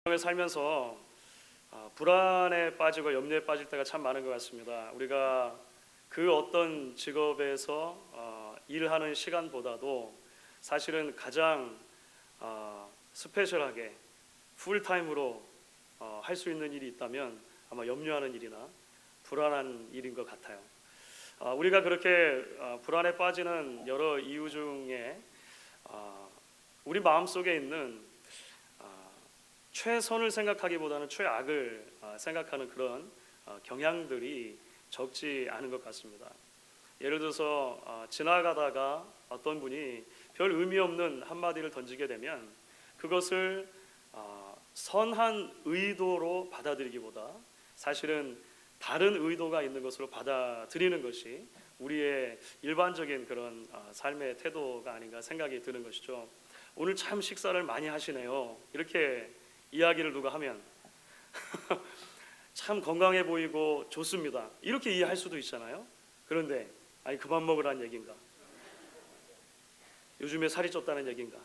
살면서 불안에 빠지고 염려에 빠질 때가 참 많은 것 같습니다. 우리가 그 어떤 직업에서 일하는 시간보다도 사실은 가장 스페셜하게 풀타임으로 할 수 있는 일이 있다면 아마 염려하는 일이나 불안한 일인 것 같아요. 우리가 그렇게 불안에 빠지는 여러 이유 중에 우리 마음속에 있는 최선을 생각하기보다는 최악을 생각하는 그런 경향들이 적지 않은 것 같습니다. 예를 들어서 지나가다가 어떤 분이 별 의미 없는 한마디를 던지게 되면 그것을 선한 의도로 받아들이기보다 사실은 다른 의도가 있는 것으로 받아들이는 것이 우리의 일반적인 그런 삶의 태도가 아닌가 생각이 드는 것이죠. 오늘 참 식사를 많이 하시네요. 이렇게 이야기를 누가 하면 참 건강해 보이고 좋습니다. 이렇게 이해할 수도 있잖아요. 그런데 아니 그만 먹으라는 얘기인가? 요즘에 살이 쪘다는 얘기인가?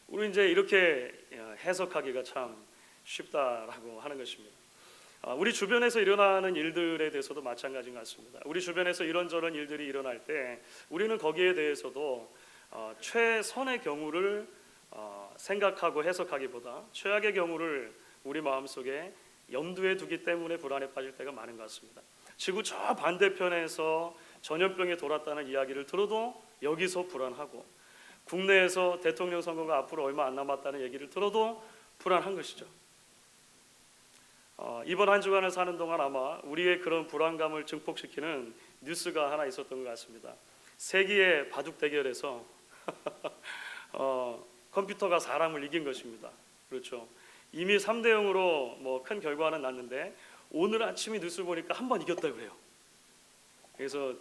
우리 이제 이렇게 해석하기가 참 쉽다라고 하는 것입니다. 우리 주변에서 일어나는 일들에 대해서도 마찬가지인 것 같습니다. 우리 주변에서 이런저런 일들이 일어날 때 우리는 거기에 대해서도 최선의 경우를 생각하고 해석하기보다 최악의 경우를 우리 마음속에 염두에 두기 때문에 불안에 빠질 때가 많은 것 같습니다. 지구 저 반대편에서 전염병이 돌았다는 이야기를 들어도 여기서 불안하고, 국내에서 대통령 선거가 앞으로 얼마 안 남았다는 얘기를 들어도 불안한 것이죠. 이번 한 주간을 사는 동안 아마 우리의 그런 불안감을 증폭시키는 뉴스가 하나 있었던 것 같습니다. 세기의 바둑 대결에서 컴퓨터가 사람을 이긴 것입니다. 그렇죠. 이미 3대0으로 뭐 큰 결과는 났는데 오늘 아침에 뉴스 보니까 한 번 이겼다고 그래요. 그래서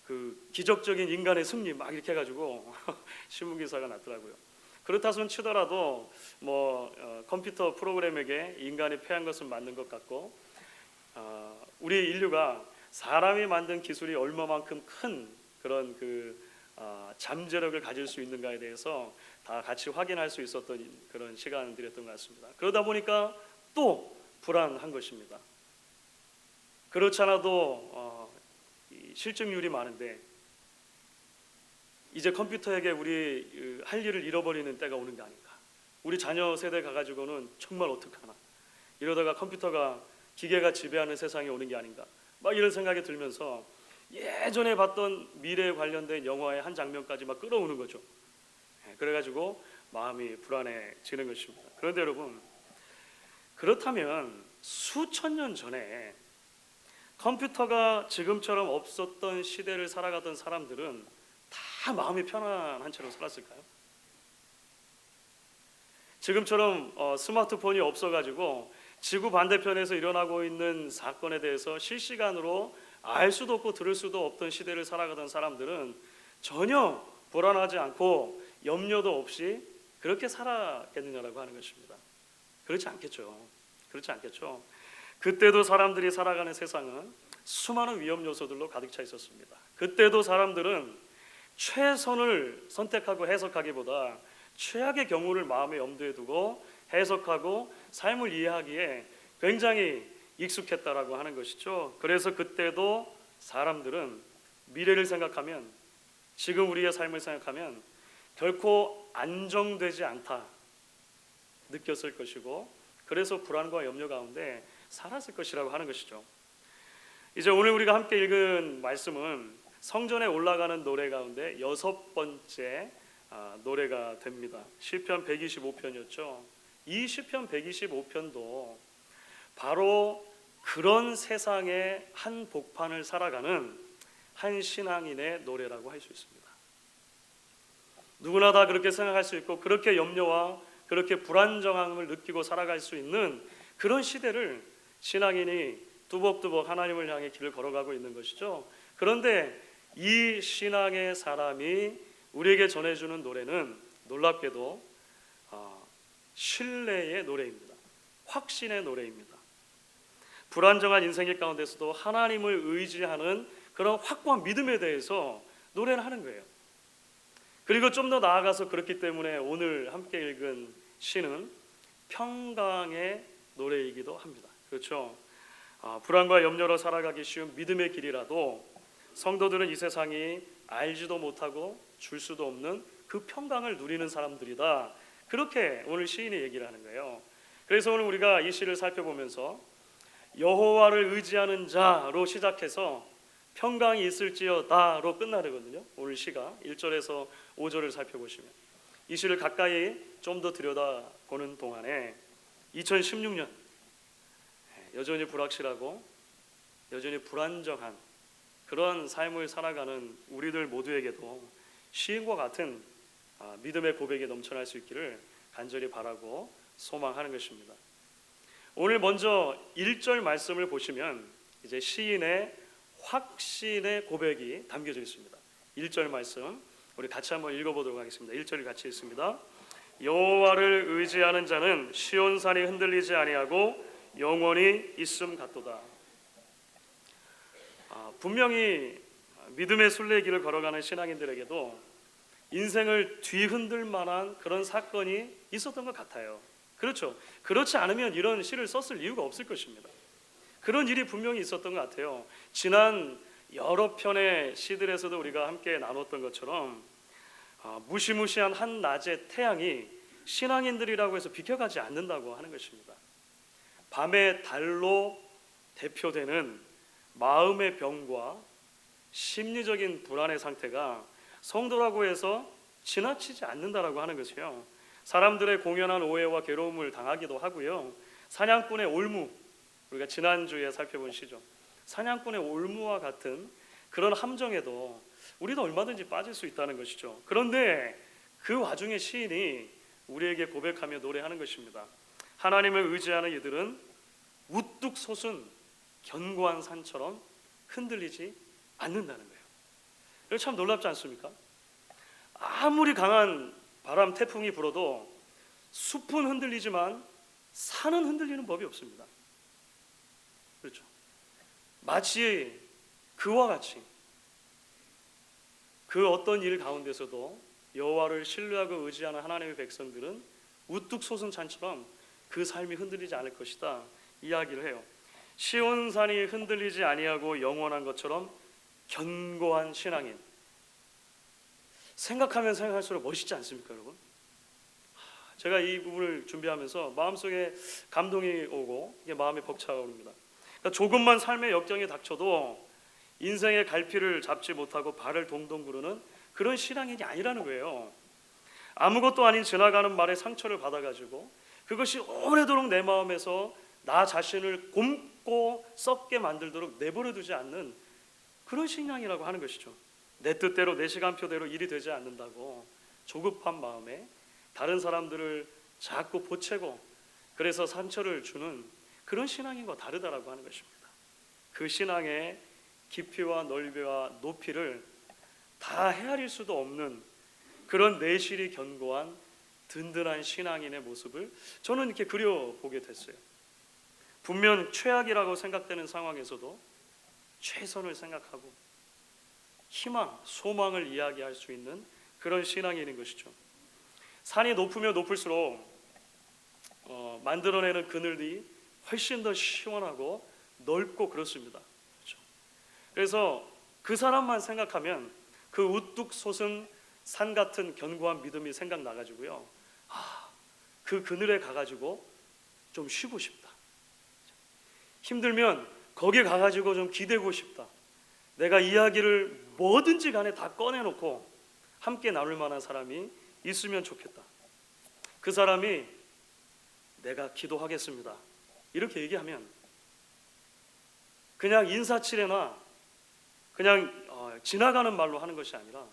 그 기적적인 인간의 승리 막 이렇게 해가지고 신문 기사가 났더라고요. 그렇다 손 치더라도 뭐 컴퓨터 프로그램에게 인간이 패한 것은 맞는 것 같고, 우리 인류가 사람이 만든 기술이 얼마만큼 큰 그런 잠재력을 가질 수 있는가에 대해서 다 같이 확인할 수 있었던 그런 시간들이었던 것 같습니다. 그러다 보니까 또 불안한 것입니다. 그렇지 않아도 실증률이 많은데 이제 컴퓨터에게 우리 할 일을 잃어버리는 때가 오는 게 아닌가. 우리 자녀 세대 가가지고는 정말 어떡하나, 이러다가 컴퓨터가 기계가 지배하는 세상이 오는 게 아닌가, 막 이런 생각이 들면서 예전에 봤던 미래에 관련된 영화의 한 장면까지 막 끌어오는 거죠. 그래가지고 마음이 불안해지는 것입니다. 그런데 여러분, 그렇다면 수천 년 전에 컴퓨터가 지금처럼 없었던 시대를 살아가던 사람들은 다 마음이 편안한 채로 살았을까요? 지금처럼 스마트폰이 없어가지고 지구 반대편에서 일어나고 있는 사건에 대해서 실시간으로 알 수도 없고 들을 수도 없던 시대를 살아가던 사람들은 전혀 불안하지 않고 염려도 없이 그렇게 살았겠느냐라고 하는 것입니다. 그렇지 않겠죠. 그렇지 않겠죠. 그때도 사람들이 살아가는 세상은 수많은 위험 요소들로 가득 차 있었습니다. 그때도 사람들은 최선을 선택하고 해석하기보다 최악의 경우를 마음에 염두에 두고 해석하고 삶을 이해하기에 굉장히 익숙했다라고 하는 것이죠. 그래서 그때도 사람들은 미래를 생각하면, 지금 우리의 삶을 생각하면 결코 안정되지 않다 느꼈을 것이고, 그래서 불안과 염려 가운데 살았을 것이라고 하는 것이죠. 이제 오늘 우리가 함께 읽은 말씀은 성전에 올라가는 노래 가운데 6번째 노래가 됩니다. 시편 125편이었죠. 이 시편 125편도 바로 그런 세상의 한 복판을 살아가는 한 신앙인의 노래라고 할 수 있습니다. 누구나 다 그렇게 생각할 수 있고, 그렇게 염려와 그렇게 불안정함을 느끼고 살아갈 수 있는 그런 시대를 신앙인이 뚜벅뚜벅 하나님을 향해 길을 걸어가고 있는 것이죠. 그런데 이 신앙의 사람이 우리에게 전해주는 노래는 놀랍게도 신뢰의 노래입니다. 확신의 노래입니다. 불안정한 인생의 가운데서도 하나님을 의지하는 그런 확고한 믿음에 대해서 노래를 하는 거예요. 그리고 좀 더 나아가서 그렇기 때문에 오늘 함께 읽은 시는 평강의 노래이기도 합니다. 그렇죠? 불안과 염려로 살아가기 쉬운 믿음의 길이라도 성도들은 이 세상이 알지도 못하고 줄 수도 없는 그 평강을 누리는 사람들이다. 그렇게 오늘 시인이 얘기를 하는 거예요. 그래서 오늘 우리가 이 시를 살펴보면서 여호와를 의지하는 자로 시작해서 평강이 있을지어다로 끝나거든요. 오늘 시가 1절에서 5절을 살펴보시면 이 시를 가까이 좀 더 들여다보는 동안에 2016년 여전히 불확실하고 여전히 불안정한 그런 삶을 살아가는 우리들 모두에게도 시인과 같은 믿음의 고백이 넘쳐날 수 있기를 간절히 바라고 소망하는 것입니다. 오늘 먼저 1절 말씀을 보시면 이제 시인의 확신의 고백이 담겨져 있습니다. 1절 말씀 우리 같이 한번 읽어보도록 하겠습니다. 1절을 같이 읽습니다. 여호와를 의지하는 자는 시온산이 흔들리지 아니하고 영원히 있음 같도다. 분명히 믿음의 순례길을 걸어가는 신앙인들에게도 인생을 뒤흔들 만한 그런 사건이 있었던 것 같아요. 그렇죠? 그렇지 않으면 이런 시를 썼을 이유가 없을 것입니다. 그런 일이 분명히 있었던 것 같아요. 지난 여러 편의 시들에서도 우리가 함께 나눴던 것처럼 무시무시한 한낮의 태양이 신앙인들이라고 해서 비켜가지 않는다고 하는 것입니다. 밤의 달로 대표되는 마음의 병과 심리적인 불안의 상태가 성도라고 해서 지나치지 않는다라고 하는 것이요. 사람들의 공연한 오해와 괴로움을 당하기도 하고요. 사냥꾼의 올무, 우리가 지난주에 살펴본 시죠. 사냥꾼의 올무와 같은 그런 함정에도 우리도 얼마든지 빠질 수 있다는 것이죠. 그런데 그 와중에 시인이 우리에게 고백하며 노래하는 것입니다. 하나님을 의지하는 이들은 우뚝 솟은 견고한 산처럼 흔들리지 않는다는 거예요. 이거 참 놀랍지 않습니까? 아무리 강한 바람, 태풍이 불어도 숲은 흔들리지만 산은 흔들리는 법이 없습니다. 그렇죠? 마치 그와 같이 그 어떤 일 가운데서도 여호와를 신뢰하고 의지하는 하나님의 백성들은 우뚝 솟은 산처럼 그 삶이 흔들리지 않을 것이다 이야기를 해요. 시온산이 흔들리지 아니하고 영원한 것처럼 견고한 신앙인. 생각하면 생각할수록 멋있지 않습니까, 여러분? 제가 이 부분을 준비하면서 마음속에 감동이 오고 이게 마음이 벅차오릅니다. 그러니까 조금만 삶의 역경이 닥쳐도 인생의 갈피를 잡지 못하고 발을 동동 구르는 그런 신앙인이 아니라는 거예요. 아무것도 아닌 지나가는 말에 상처를 받아가지고 그것이 오래도록 내 마음에서 나 자신을 곪고 썩게 만들도록 내버려두지 않는 그런 신앙이라고 하는 것이죠. 내 뜻대로 내 시간표대로 일이 되지 않는다고 조급한 마음에 다른 사람들을 자꾸 보채고 그래서 상처를 주는 그런 신앙인과 다르다라고 하는 것입니다. 그 신앙의 깊이와 넓이와 높이를 다 헤아릴 수도 없는 그런 내실이 견고한 든든한 신앙인의 모습을 저는 이렇게 그려보게 됐어요. 분명 최악이라고 생각되는 상황에서도 최선을 생각하고 희망, 소망을 이야기할 수 있는 그런 신앙인인 것이죠. 산이 높으면 높을수록 만들어내는 그늘이 훨씬 더 시원하고 넓고 그렇습니다. 그렇죠? 그래서 그 사람만 생각하면 그 우뚝 솟은 산 같은 견고한 믿음이 생각나가지고요. 그 그늘에 가가지고 좀 쉬고 싶다. 힘들면 거기 가가지고 좀 기대고 싶다. 내가 이야기를 뭐든지 간에 다 꺼내놓고 함께 나눌 만한 사람이 있으면 좋겠다. 그 사람이 내가 기도하겠습니다. 이렇게 얘기하면 그냥 인사치레나 그냥 지나가는 말로 하는 것이 아니라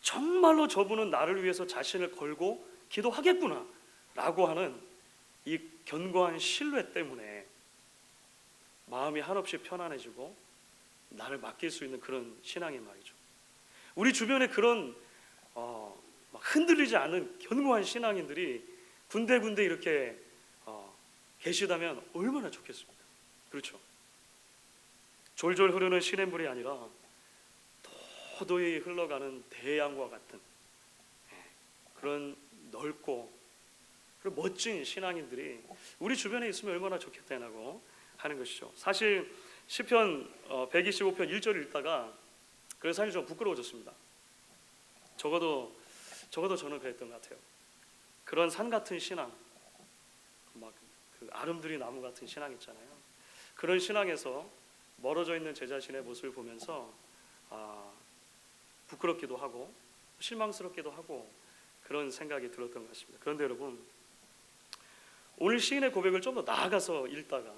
정말로 저분은 나를 위해서 자신을 걸고 기도하겠구나 라고 하는 이 견고한 신뢰 때문에 마음이 한없이 편안해지고 나를 맡길 수 있는 그런 신앙이 말이죠. 우리 주변에 그런 막 흔들리지 않는 견고한 신앙인들이 군데군데 이렇게 계시다면 얼마나 좋겠습니까? 그렇죠. 졸졸 흐르는 시냇물이 아니라 도도히 흘러가는 대양과 같은 그런 넓고 그리고 멋진 신앙인들이 우리 주변에 있으면 얼마나 좋겠다고 하는 것이죠. 사실 시편 125편 1절 읽다가 그래서 사실 좀 부끄러워졌습니다. 적어도 저는 그랬던 것 같아요. 그런 산 같은 신앙, 막 그 아름드리 나무 같은 신앙 있잖아요. 그런 신앙에서 멀어져 있는 제 자신의 모습을 보면서 부끄럽기도 하고 실망스럽기도 하고 그런 생각이 들었던 것 같습니다. 그런데 여러분, 오늘 시인의 고백을 좀 더 나아가서 읽다가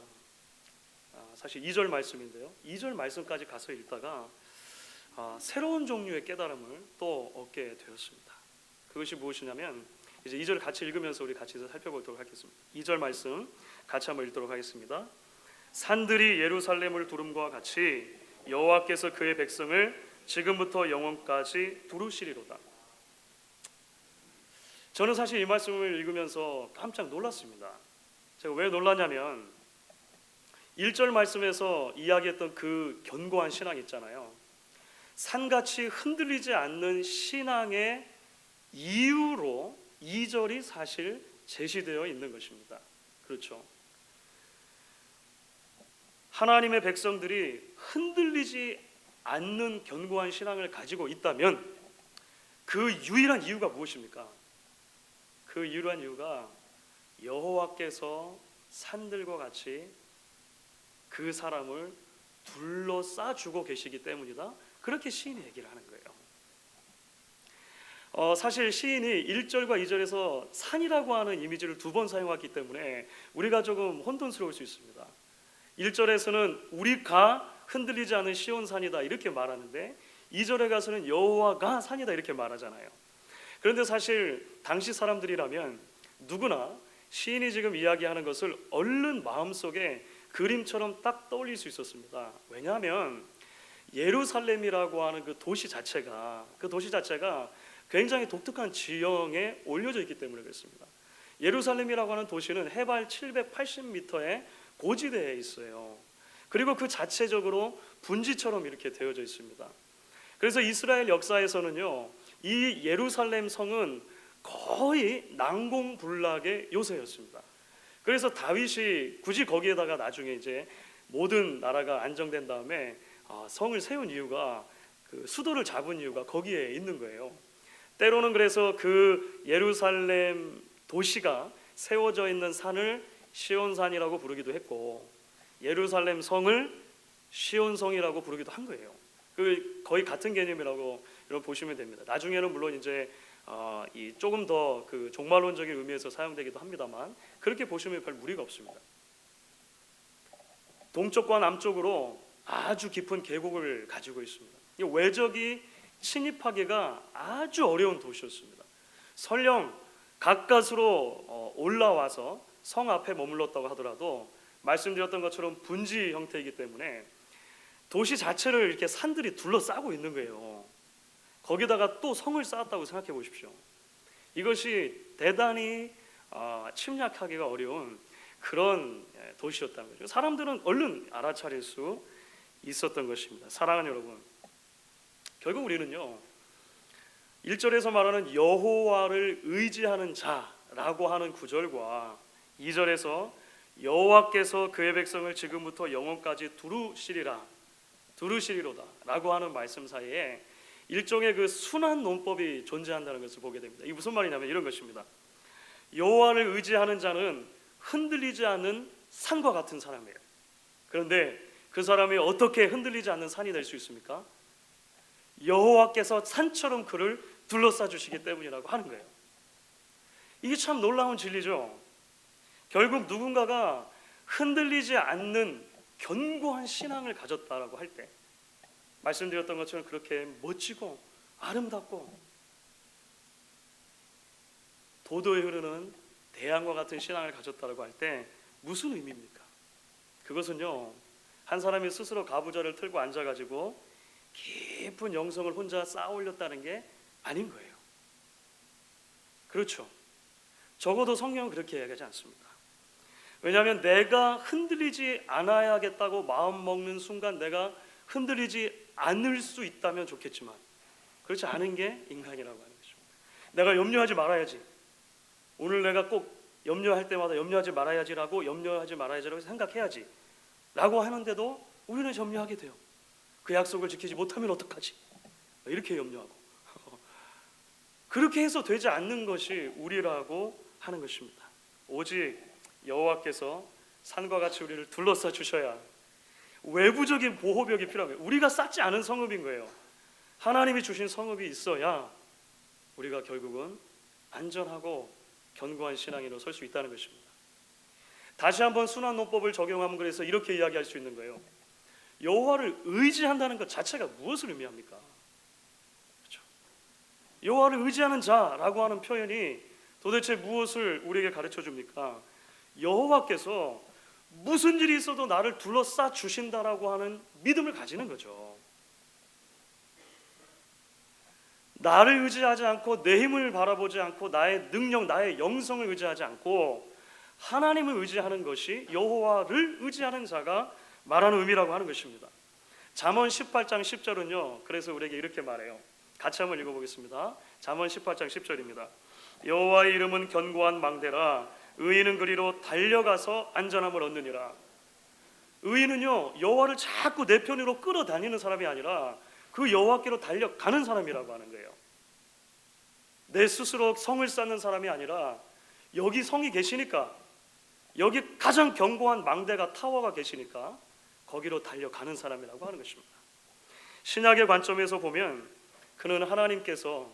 사실 2절 말씀인데요. 2절 말씀까지 가서 읽다가 새로운 종류의 깨달음을 또 얻게 되었습니다. 그것이 무엇이냐면 이제 2절 같이 읽으면서 우리 같이 살펴보도록 하겠습니다. 2절 말씀 같이 한번 읽도록 하겠습니다. 산들이 예루살렘을 두름과 같이 여호와께서 그의 백성을 지금부터 영원까지 두루시리로다. 저는 사실 이 말씀을 읽으면서 깜짝 놀랐습니다. 제가 왜 놀랐냐면 1절 말씀에서 이야기했던 그 견고한 신앙 있잖아요. 산같이 흔들리지 않는 신앙의 이유로 2절이 사실 제시되어 있는 것입니다. 그렇죠. 하나님의 백성들이 흔들리지 않는 견고한 신앙을 가지고 있다면 그 유일한 이유가 무엇입니까? 그 유일한 이유가 여호와께서 산들과 같이 그 사람을 둘러싸주고 계시기 때문이다. 그렇게 시인이 얘기를 하는 거예요. 사실 시인이 1절과 2절에서 산이라고 하는 이미지를 두 번 사용했기 때문에 우리가 조금 혼돈스러울 수 있습니다. 1절에서는 우리가 흔들리지 않은 시온산이다 이렇게 말하는데 2절에 가서는 여호와가 산이다 이렇게 말하잖아요. 그런데 사실 당시 사람들이라면 누구나 시인이 지금 이야기하는 것을 얼른 마음속에 그림처럼 딱 떠올릴 수 있었습니다. 왜냐하면 예루살렘이라고 하는 그 도시 자체가 굉장히 독특한 지형에 올려져 있기 때문에 그렇습니다. 예루살렘이라고 하는 도시는 해발 780m의 고지대에 있어요. 그리고 그 자체적으로 분지처럼 이렇게 되어져 있습니다. 그래서 이스라엘 역사에서는요, 이 예루살렘 성은 거의 난공불락의 요새였습니다. 그래서 다윗이 굳이 거기에다가 나중에 이제 모든 나라가 안정된 다음에 성을 세운 이유가 그 수도를 잡은 이유가 거기에 있는 거예요. 때로는 그래서 그 예루살렘 도시가 세워져 있는 산을 시온산이라고 부르기도 했고 예루살렘 성을 시온성이라고 부르기도 한 거예요. 그 거의 같은 개념이라고 여러분 보시면 됩니다. 나중에는 물론 이제 이 조금 더 그 종말론적인 의미에서 사용되기도 합니다만 그렇게 보시면 별 무리가 없습니다. 동쪽과 남쪽으로 아주 깊은 계곡을 가지고 있습니다. 이 외적이 침입하기가 아주 어려운 도시였습니다. 설령 가까스로 올라와서 성 앞에 머물렀다고 하더라도 말씀드렸던 것처럼 분지 형태이기 때문에 도시 자체를 이렇게 산들이 둘러싸고 있는 거예요. 거기다가 또 성을 쌓았다고 생각해 보십시오. 이것이 대단히 침략하기가 어려운 그런 도시였다는 거죠. 사람들은 얼른 알아차릴 수 있었던 것입니다. 사랑하는 여러분, 결국 우리는요 1절에서 말하는 여호와를 의지하는 자라고 하는 구절과 2절에서 여호와께서 그의 백성을 지금부터 영원까지 두루시리로다 라고 하는 말씀 사이에 일종의 그 순환 논법이 존재한다는 것을 보게 됩니다. 이게 무슨 말이냐면 이런 것입니다. 여호와를 의지하는 자는 흔들리지 않는 산과 같은 사람이에요. 그런데 그 사람이 어떻게 흔들리지 않는 산이 될 수 있습니까? 여호와께서 산처럼 그를 둘러싸 주시기 때문이라고 하는 거예요. 이게 참 놀라운 진리죠. 결국 누군가가 흔들리지 않는 견고한 신앙을 가졌다라고 할 때 말씀드렸던 것처럼 그렇게 멋지고 아름답고 도도에 흐르는 대양과 같은 신앙을 가졌다라고 할 때 무슨 의미입니까? 그것은요 한 사람이 스스로 가부좌를 틀고 앉아가지고 깊은 영성을 혼자 쌓아 올렸다는 게 아닌 거예요. 그렇죠. 적어도 성경은 그렇게 이야기하지 않습니다. 왜냐하면 내가 흔들리지 않아야겠다고 마음 먹는 순간 내가 흔들리지 않을 수 있다면 좋겠지만 그렇지 않은 게 인간이라고 하는 거죠. 내가 염려하지 말아야지. 오늘 내가 꼭 염려할 때마다 염려하지 말아야지라고 생각해야지 라고 하는데도 우리는 염려하게 돼요. 그 약속을 지키지 못하면 어떡하지? 이렇게 염려하고 그렇게 해서 되지 않는 것이 우리라고 하는 것입니다. 오직 여호와께서 산과 같이 우리를 둘러싸 주셔야 외부적인 보호벽이 필요합니다. 우리가 쌓지 않은 성읍인 거예요. 하나님이 주신 성읍이 있어야 우리가 결국은 안전하고 견고한 신앙인으로 설 수 있다는 것입니다. 다시 한번 순환노법을 적용하면 그래서 이렇게 이야기할 수 있는 거예요. 여호와를 의지한다는 것 자체가 무엇을 의미합니까? 그렇죠? 여호와를 의지하는 자라고 하는 표현이 도대체 무엇을 우리에게 가르쳐 줍니까? 여호와께서 무슨 일이 있어도 나를 둘러싸 주신다라고 하는 믿음을 가지는 거죠. 나를 의지하지 않고 내 힘을 바라보지 않고 나의 능력, 나의 영성을 의지하지 않고 하나님을 의지하는 것이 여호와를 의지하는 자가 말하는 의미라고 하는 것입니다. 잠언 18장 10절은요. 그래서 우리에게 이렇게 말해요. 같이 한번 읽어보겠습니다. 잠언 18장 10절입니다. 여호와의 이름은 견고한 망대라 의인은 그리로 달려가서 안전함을 얻느니라. 의인은요 여호와를 자꾸 내 편으로 끌어다니는 사람이 아니라 그 여호와께로 달려가는 사람이라고 하는 거예요. 내 스스로 성을 쌓는 사람이 아니라 여기 성이 계시니까, 여기 가장 견고한 망대가 타워가 계시니까 거기로 달려가는 사람이라고 하는 것입니다. 신약의 관점에서 보면 그는 하나님께서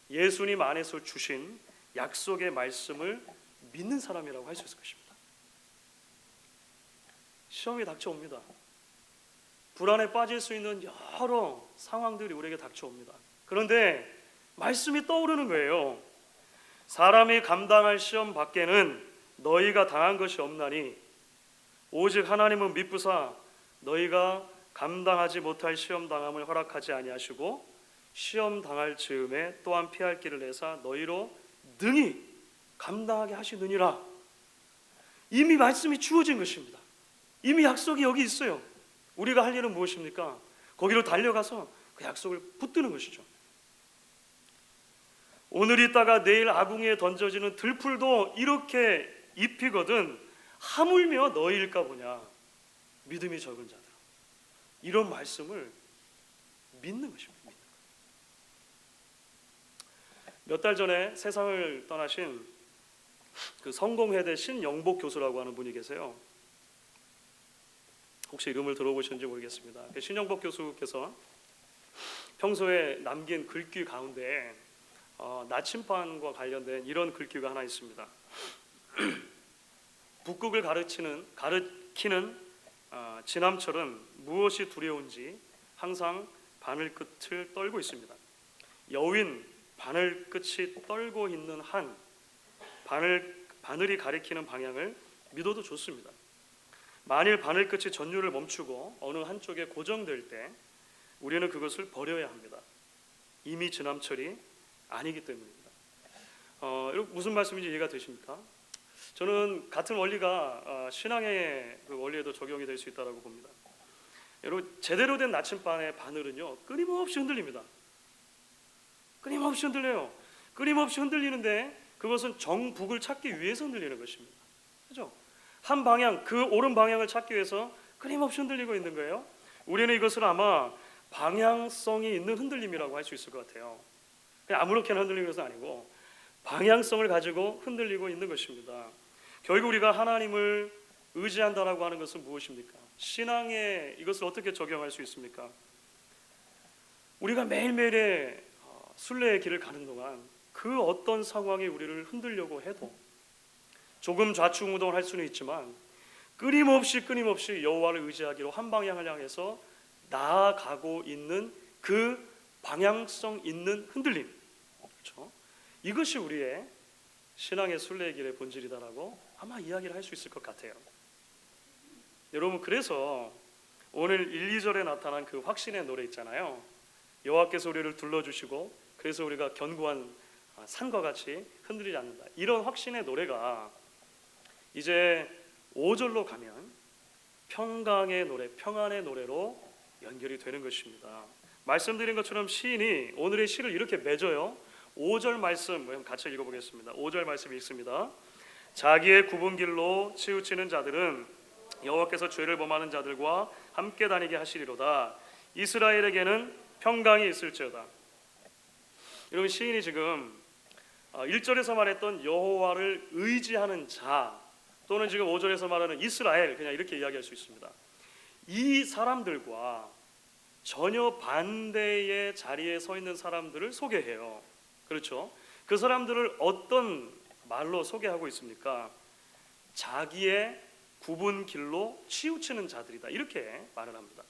예수님 안에서 주신 약속의 말씀을 믿는 사람이라고 할 수 있을 것입니다. 시험이 닥쳐옵니다. 불안에 빠질 수 있는 여러 상황들이 우리에게 닥쳐옵니다. 그런데 말씀이 떠오르는 거예요. 사람이 감당할 시험 밖에는 너희가 당한 것이 없나니 오직 하나님은 미쁘사 너희가 감당하지 못할 시험 당함을 허락하지 아니하시고 시험 당할 즈음에 또한 피할 길을 내사 너희로 능히 감당하게 하시느니라. 이미 말씀이 주어진 것입니다. 이미 약속이 여기 있어요. 우리가 할 일은 무엇입니까? 거기로 달려가서 그 약속을 붙드는 것이죠. 오늘 있다가 내일 아궁이에 던져지는 들풀도 이렇게 입히거든 하물며 너희일까 보냐. 믿음이 적은 자들. 이런 말씀을 믿는 것입니다. 몇 달 전에 세상을 떠나신 그 성공회대 신영복 교수라고 하는 분이 계세요. 혹시 이름을 들어보셨는지 모르겠습니다. 신영복 교수께서 평소에 남긴 글귀 가운데 나침반과 관련된 이런 글귀가 하나 있습니다. 북극을 가리키는 지남철은 무엇이 두려운지 항상 바늘 끝을 떨고 있습니다. 여윈 바늘 끝이 떨고 있는 한 바늘이 가리키는 방향을 믿어도 좋습니다. 만일 바늘 끝이 전류를 멈추고 어느 한쪽에 고정될 때 우리는 그것을 버려야 합니다. 이미 지남철이 아니기 때문입니다. 무슨 말씀인지 이해가 되십니까? 저는 같은 원리가 신앙의 그 원리에도 적용이 될 수 있다고 봅니다. 여러분, 제대로 된 나침반의 바늘은요 끊임없이 흔들립니다. 끊임없이 흔들려요. 끊임없이 흔들리는데 그것은 정북을 찾기 위해서 흔들리는 것입니다. 그렇죠? 한 방향, 그 옳은 방향을 찾기 위해서 끊임없이 흔들리고 있는 거예요. 우리는 이것을 아마 방향성이 있는 흔들림이라고 할 수 있을 것 같아요. 그냥 아무렇게나 흔들리는 것은 아니고 방향성을 가지고 흔들리고 있는 것입니다. 결국 우리가 하나님을 의지한다라고 하는 것은 무엇입니까? 신앙에 이것을 어떻게 적용할 수 있습니까? 우리가 매일매일의 순례의 길을 가는 동안 그 어떤 상황이 우리를 흔들려고 해도 조금 좌충우동을 할 수는 있지만 끊임없이 여호와를 의지하기로 한 방향을 향해서 나아가고 있는 그 방향성 있는 흔들림, 그렇죠? 이것이 우리의 신앙의 순례의 길의 본질이다라고 아마 이야기를 할 수 있을 것 같아요. 여러분, 그래서 오늘 1, 2절에 나타난 그 확신의 노래 있잖아요. 여호와께서 우리를 둘러주시고 그래서 우리가 견고한 산과 같이 흔들리지 않는다. 이런 확신의 노래가 이제 5절로 가면 평강의 노래, 평안의 노래로 연결이 되는 것입니다. 말씀드린 것처럼 시인이 오늘의 시를 이렇게 맺어요. 5절 말씀 같이 읽어보겠습니다. 5절 말씀 읽습니다. 자기의 굽은 길로 치우치는 자들은 여호와께서 죄를 범하는 자들과 함께 다니게 하시리로다. 이스라엘에게는 평강이 있을지어다. 여러분, 시인이 지금 1절에서 말했던 여호와를 의지하는 자, 또는 지금 5절에서 말하는 이스라엘, 그냥 이렇게 이야기할 수 있습니다. 이 사람들과 전혀 반대의 자리에 서 있는 사람들을 소개해요. 그렇죠? 그 사람들을 어떤 말로 소개하고 있습니까? 자기의 굽은 길로 치우치는 자들이다, 이렇게 말을 합니다.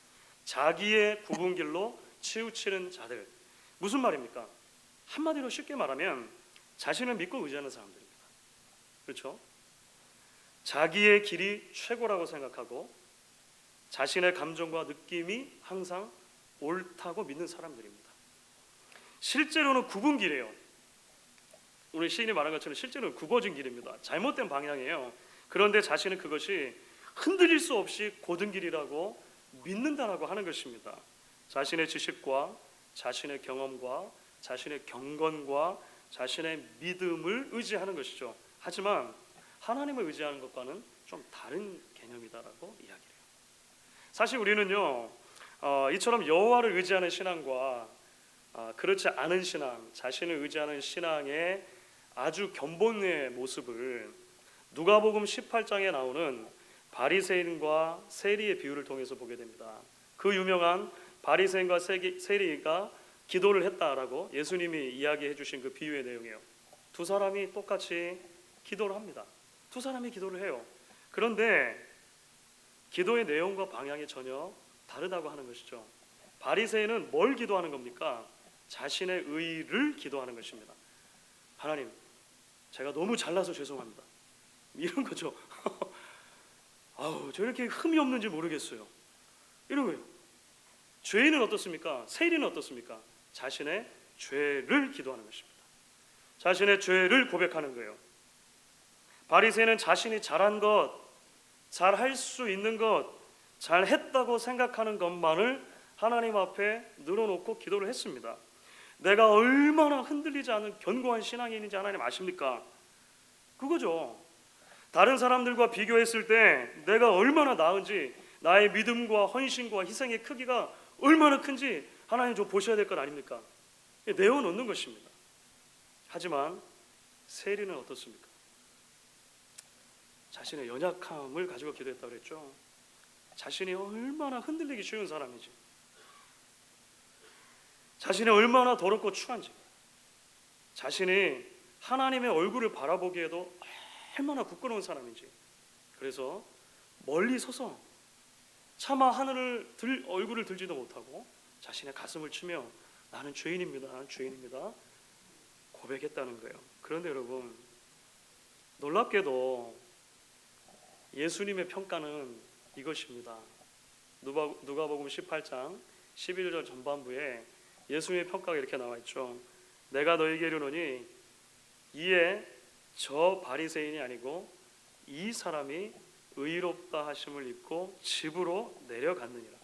자기의 굽은 길로 치우치는 자들. 무슨 말입니까? 한마디로 쉽게 말하면 자신을 믿고 의지하는 사람들입니다. 그렇죠? 자기의 길이 최고라고 생각하고 자신의 감정과 느낌이 항상 옳다고 믿는 사람들입니다. 실제로는 굽은 길이에요. 우리 시인이 말한 것처럼 실제로는 굽어진 길입니다. 잘못된 방향이에요. 그런데 자신은 그것이 흔들릴 수 없이 곧은 길이라고 믿는다라고 하는 것입니다. 자신의 지식과 자신의 경험과 자신의 경건과 자신의 믿음을 의지하는 것이죠. 하지만 하나님을 의지하는 것과는 좀 다른 개념이다라고 이야기해요. 사실 우리는요, 이처럼 여호와를 의지하는 신앙과 그렇지 않은 신앙, 자신을 의지하는 신앙의 아주 견본의 모습을 누가복음 18장에 나오는 바리새인과 세리의 비유를 통해서 보게 됩니다. 그 유명한 바리새인과 세리가 기도를 했다라고 예수님이 이야기해 주신 그 비유의 내용이에요. 두 사람이 똑같이 기도를 합니다. 두 사람이 기도를 해요. 그런데 기도의 내용과 방향이 전혀 다르다고 하는 것이죠. 바리새인은 뭘 기도하는 겁니까? 자신의 의를 기도하는 것입니다. 하나님, 제가 너무 잘나서 죄송합니다, 이런 거죠. 아우, 저렇게 흠이 없는지 모르겠어요, 이런 거예요. 죄인은 어떻습니까? 세리는 어떻습니까? 자신의 죄를 기도하는 것입니다. 자신의 죄를 고백하는 거예요. 바리새인은 자신이 잘한 것, 잘할 수 있는 것, 잘했다고 생각하는 것만을 하나님 앞에 늘어놓고 기도를 했습니다. 내가 얼마나 흔들리지 않은 견고한 신앙인인지 하나님 아십니까? 그거죠. 다른 사람들과 비교했을 때 내가 얼마나 나은지, 나의 믿음과 헌신과 희생의 크기가 얼마나 큰지 하나님 좀 보셔야 될 것 아닙니까? 내어놓는 것입니다. 하지만 세리는 어떻습니까? 자신의 연약함을 가지고 기도했다고 그랬죠. 자신이 얼마나 흔들리기 쉬운 사람인지, 자신이 얼마나 더럽고 추한지, 자신이 하나님의 얼굴을 바라보기에도 얼마나 부끄러운 사람인지, 그래서 멀리 서서 차마 하늘을 얼굴을 들지도 못하고 자신의 가슴을 치며 나는 죄인입니다, 나는 죄인입니다 고백했다는 거예요. 그런데 여러분, 놀랍게도 예수님의 평가는 이것입니다. 누가복음 18장 11절 전반부에 예수님의 평가가 이렇게 나와 있죠. 내가 너에게 이르노니 이에 저 바리새인이 아니고 이 사람이 의롭다 하심을 입고 집으로 내려갔느니라.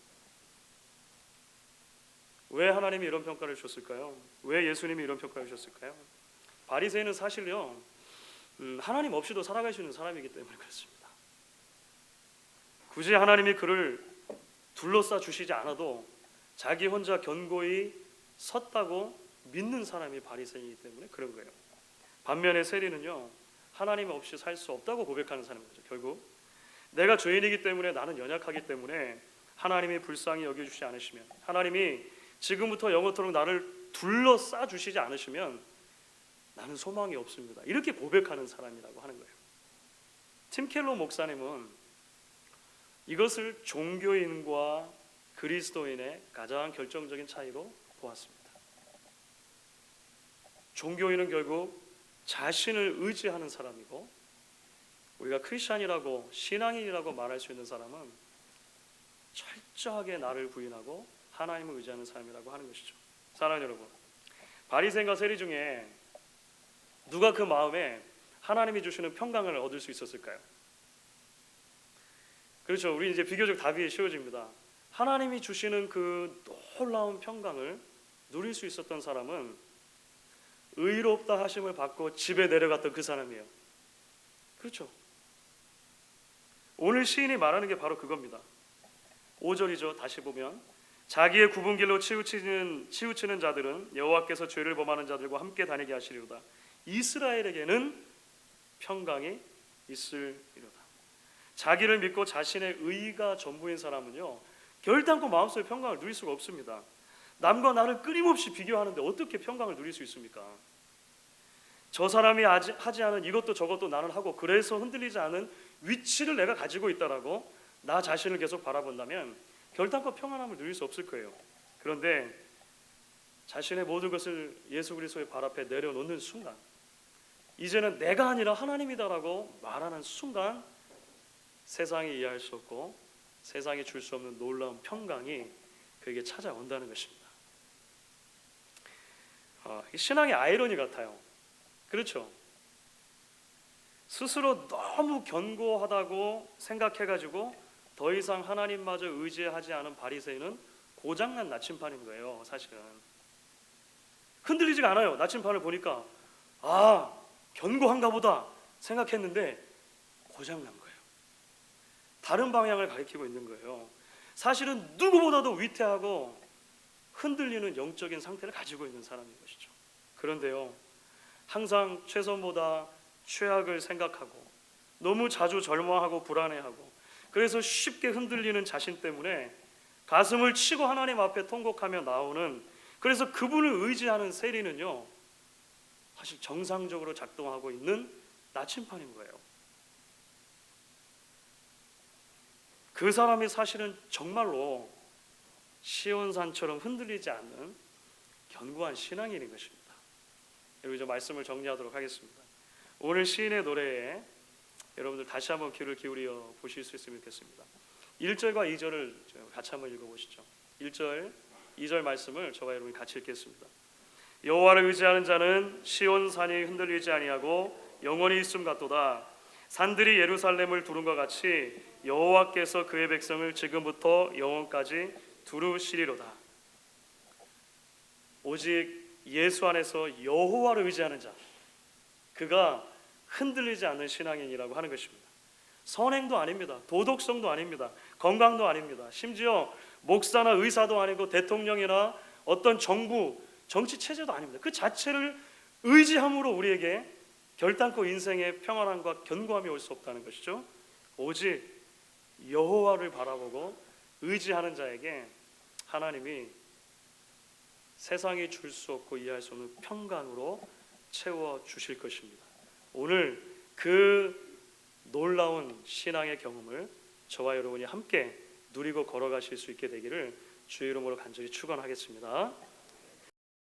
왜 하나님이 이런 평가를 주셨을까요? 왜 예수님이 이런 평가를 주셨을까요? 바리새인은 사실요, 하나님 없이도 살아갈 수 있는 사람이기 때문에 그렇습니다. 굳이 하나님이 그를 둘러싸 주시지 않아도 자기 혼자 견고히 섰다고 믿는 사람이 바리새인이기 때문에 그런 거예요. 반면에 세리는요, 하나님 없이 살 수 없다고 고백하는 사람인 거죠. 결국 내가 죄인이기 때문에, 나는 연약하기 때문에 하나님이 불쌍히 여겨주시지 않으시면, 하나님이 지금부터 영원토록 나를 둘러싸 주시지 않으시면 나는 소망이 없습니다, 이렇게 고백하는 사람이라고 하는 거예요. 팀 켈러 목사님은 이것을 종교인과 그리스도인의 가장 결정적인 차이로 보았습니다. 종교인은 결국 자신을 의지하는 사람이고, 우리가 크리스찬이라고, 신앙인이라고 말할 수 있는 사람은 철저하게 나를 부인하고 하나님을 의지하는 사람이라고 하는 것이죠. 사랑하는 여러분, 바리새인과 세리 중에 누가 그 마음에 하나님이 주시는 평강을 얻을 수 있었을까요? 그렇죠. 우리 이제 비교적 답이 쉬워집니다. 하나님이 주시는 그 놀라운 평강을 누릴 수 있었던 사람은 의롭다 하심을 받고 집에 내려갔던 그 사람이에요. 그렇죠. 오늘 시인이 말하는 게 바로 그겁니다. 5절이죠. 다시 보면 자기의 굽은 길로 치우치는 자들은 여호와께서 죄를 범하는 자들과 함께 다니게 하시리로다. 이스라엘에게는 평강이 있으리로다. 자기를 믿고 자신의 의가 전부인 사람은요, 결단코 마음속에 평강을 누릴 수가 없습니다. 남과 나를 끊임없이 비교하는데 어떻게 평강을 누릴 수 있습니까? 저 사람이 하지 않은 이것도 저것도 나는 하고, 그래서 흔들리지 않은 위치를 내가 가지고 있다라고 나 자신을 계속 바라본다면 결단코 평안함을 누릴 수 없을 거예요. 그런데 자신의 모든 것을 예수 그리스도의 발 앞에 내려놓는 순간, 이제는 내가 아니라 하나님이다라고 말하는 순간, 세상이 이해할 수 없고 세상이 줄 수 없는 놀라운 평강이 그에게 찾아온다는 것입니다. 신앙의 아이러니 같아요. 그렇죠? 스스로 너무 견고하다고 생각해가지고 더 이상 하나님마저 의지하지 않은 바리새인은 고장난 나침판인 거예요. 사실은 흔들리지가 않아요. 나침판을 보니까 견고한가 보다 생각했는데 고장난 거예요. 다른 방향을 가리키고 있는 거예요. 사실은 누구보다도 위태하고 흔들리는 영적인 상태를 가지고 있는 사람인 것이죠. 그런데요, 항상 최선보다 최악을 생각하고 너무 자주 절망하고 불안해하고, 그래서 쉽게 흔들리는 자신 때문에 가슴을 치고 하나님 앞에 통곡하며 나오는, 그래서 그분을 의지하는 세리는요, 사실 정상적으로 작동하고 있는 나침판인 거예요. 그 사람이 사실은 정말로 시온산처럼 흔들리지 않는 견고한 신앙인인 것입니다. 여러분, 이제 말씀을 정리하도록 하겠습니다. 오늘 시인의 노래에 여러분들 다시 한번 귀를 기울여 보실 수 있으면 좋겠습니다. 1절과 2절을 같이 한번 읽어보시죠. 1절, 2절 말씀을 저와 여러분이 같이 읽겠습니다. 여호와를 의지하는 자는 시온산이 흔들리지 아니하고 영원히 있음 같도다. 산들이 예루살렘을 두른 것 같이 여호와께서 그의 백성을 지금부터 영원까지 두루시리로다. 오직 예수 안에서 여호와를 의지하는 자, 그가 흔들리지 않는 신앙인이라고 하는 것입니다. 선행도 아닙니다. 도덕성도 아닙니다. 건강도 아닙니다. 심지어 목사나 의사도 아니고 대통령이나 어떤 정부, 정치 체제도 아닙니다. 그 자체를 의지함으로 우리에게 결단코 인생의 평안함과 견고함이 올 수 없다는 것이죠. 오직 여호와를 바라보고 의지하는 자에게 하나님이 세상이 줄 수 없고 이해할 수 없는 평강으로 채워 주실 것입니다. 오늘 그 놀라운 신앙의 경험을 저와 여러분이 함께 누리고 걸어가실 수 있게 되기를 주의 이름으로 간절히 축원하겠습니다.